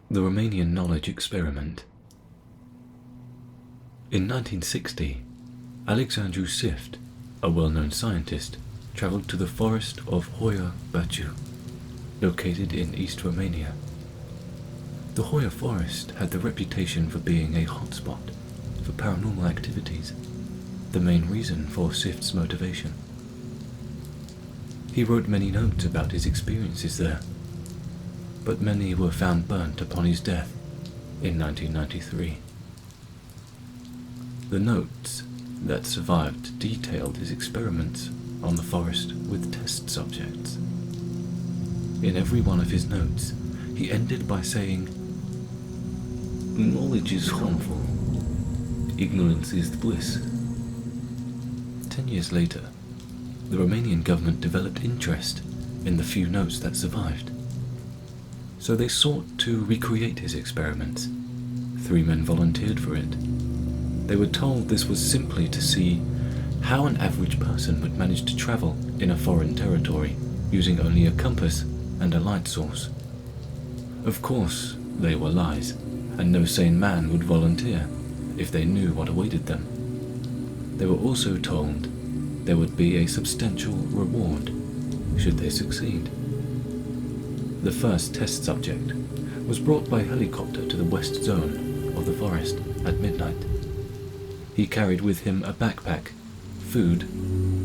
The Romanian Knowledge Experiment. In 1960, Alexandru Sift, a well-known scientist, travelled to the forest of Hoia Baciu, located in East Romania. The Hoia forest had the reputation for being a hotspot for paranormal activities, the main reason for Sift's motivation. He wrote many notes about his experiences there, but many were found burnt upon his death in 1993. The notes that survived detailed his experiments on the forest with test subjects. In every one of his notes, he ended by saying, "Knowledge is harmful. Ignorance is bliss." 10 years later, the Romanian government developed interest in the few notes that survived. So they sought to recreate his experiments. 3 men volunteered for it. They were told this was simply to see how an average person would manage to travel in a foreign territory using only a compass and a light source. Of course, they were lies, and no sane man would volunteer if they knew what awaited them. They were also told there would be a substantial reward should they succeed. The first test subject was brought by helicopter to the west zone of the forest at midnight. He carried with him a backpack, food,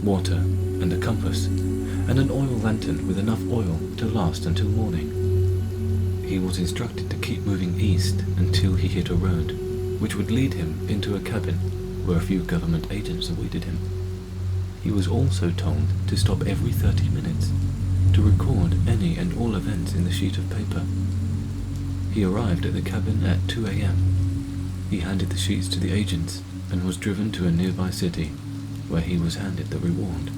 water, and a compass, and an oil lantern with enough oil to last until morning. He was instructed to keep moving east until he hit a road, which would lead him into a cabin where a few government agents awaited him. He was also told to stop every 30 minutes to record any and all events in the sheet of paper. He arrived at the cabin at 2 a.m. He handed the sheets to the agents and was driven to a nearby city where he was handed the reward.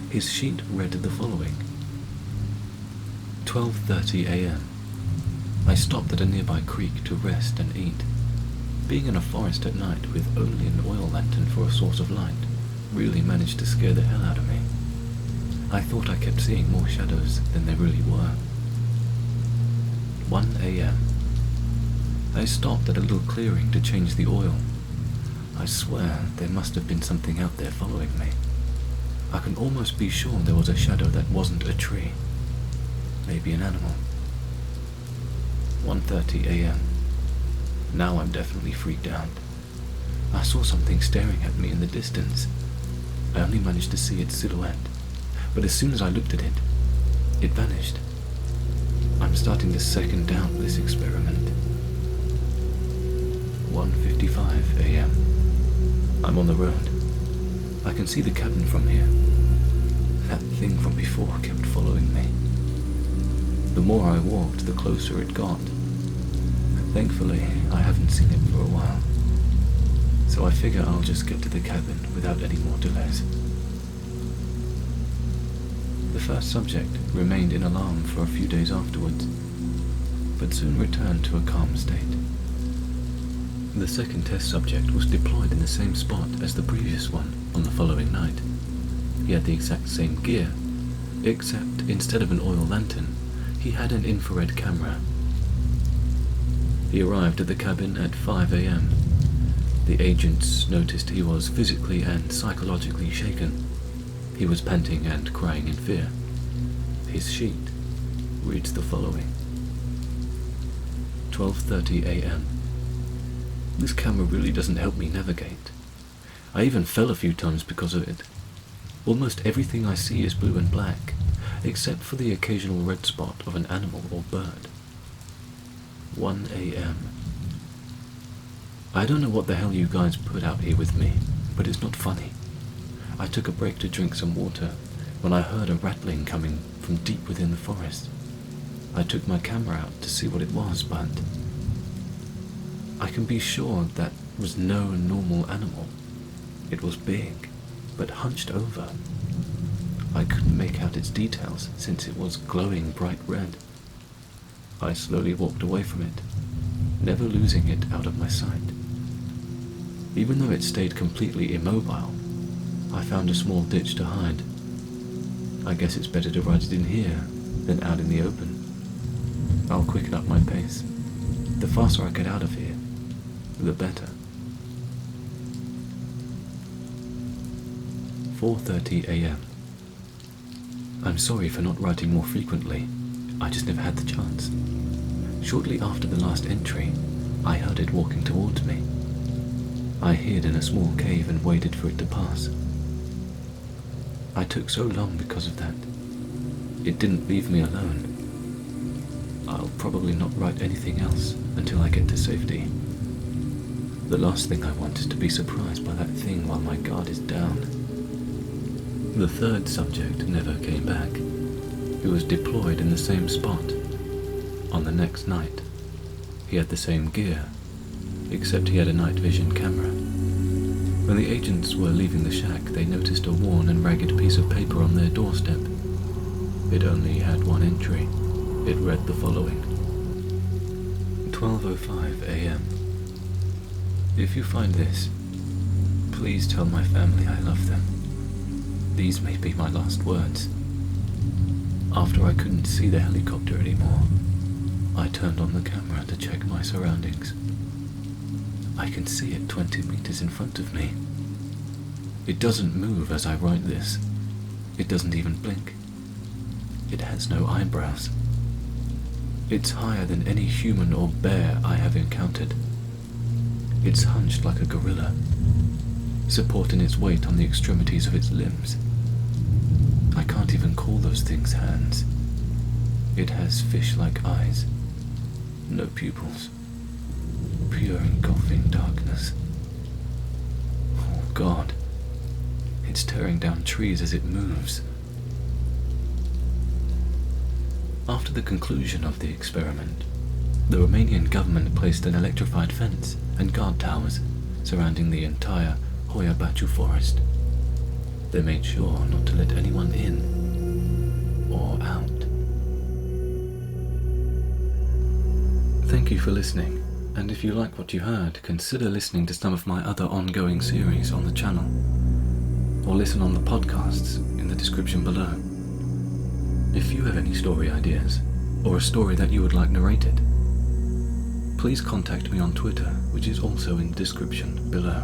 His sheet read the following: 12:30 a.m. I stopped at a nearby creek to rest and eat. Being in a forest at night with only an oil lantern for a source of light really managed to scare the hell out of me. I thought I kept seeing more shadows than there really were. 1 a.m. I stopped at a little clearing to change the oil. I swear there must have been something out there following me. I can almost be sure there was a shadow that wasn't a tree. Maybe an animal. 1:30 a.m. Now I'm definitely freaked out. I saw something staring at me in the distance. I only managed to see its silhouette, but as soon as I looked at it, it vanished. I'm starting to second doubt this experiment. 1:55 a.m. I'm on the road. I can see the cabin from here. That thing from before kept following me. The more I walked, the closer it got. Thankfully, I haven't seen it for a while, so I figure I'll just get to the cabin without any more delays. The first subject remained in alarm for a few days afterwards, but soon returned to a calm state. The second test subject was deployed in the same spot as the previous one on the following night. He had the exact same gear, except instead of an oil lantern, he had an infrared camera. He arrived at the cabin at 5 a.m. The agents noticed he was physically and psychologically shaken. He was panting and crying in fear. His sheet reads the following: 12:30 a.m. This camera really doesn't help me navigate. I even fell a few times because of it. Almost everything I see is blue and black, except for the occasional red spot of an animal or bird. 1 a.m. I don't know what the hell you guys put out here with me, but it's not funny. I took a break to drink some water when I heard a rattling coming from deep within the forest. I took my camera out to see what it was, but I can be sure that was no normal animal. It was big, but hunched over. I couldn't make out its details since it was glowing bright red. I slowly walked away from it, never losing it out of my sight. Even though it stayed completely immobile, I found a small ditch to hide. I guess it's better to ride it in here than out in the open. I'll quicken up my pace. The faster I get out of here, the better. 4:30 a.m. I'm sorry for not writing more frequently. I just never had the chance. Shortly after the last entry, I heard it walking towards me. I hid in a small cave and waited for it to pass. I took so long because of that. It didn't leave me alone. I'll probably not write anything else until I get to safety. The last thing I want is to be surprised by that thing while my guard is down. The third subject never came back. He was deployed in the same spot. On the next night, he had the same gear, except he had a night vision camera. When the agents were leaving the shack, they noticed a worn and ragged piece of paper on their doorstep. It only had one entry. It read the following. 12:05 a.m. If you find this, please tell my family I love them. These may be my last words. After I couldn't see the helicopter anymore, I turned on the camera to check my surroundings. I can see it 20 meters in front of me. It doesn't move as I write this. It doesn't even blink. It has no eyebrows. It's higher than any human or bear I have encountered. It's hunched like a gorilla, supporting its weight on the extremities of its limbs. I can't even call those things hands. It has fish-like eyes, no pupils, pure engulfing darkness. Oh God, it's tearing down trees as it moves. After the conclusion of the experiment, the Romanian government placed an electrified fence and guard towers surrounding the entire Hoia Baciu forest. They made sure not to let anyone in or out. Thank you for listening, and if you like what you heard, consider listening to some of my other ongoing series on the channel, or listen on the podcasts in the description below. If you have any story ideas, or a story that you would like narrated, please contact me on Twitter, which is also in the description below.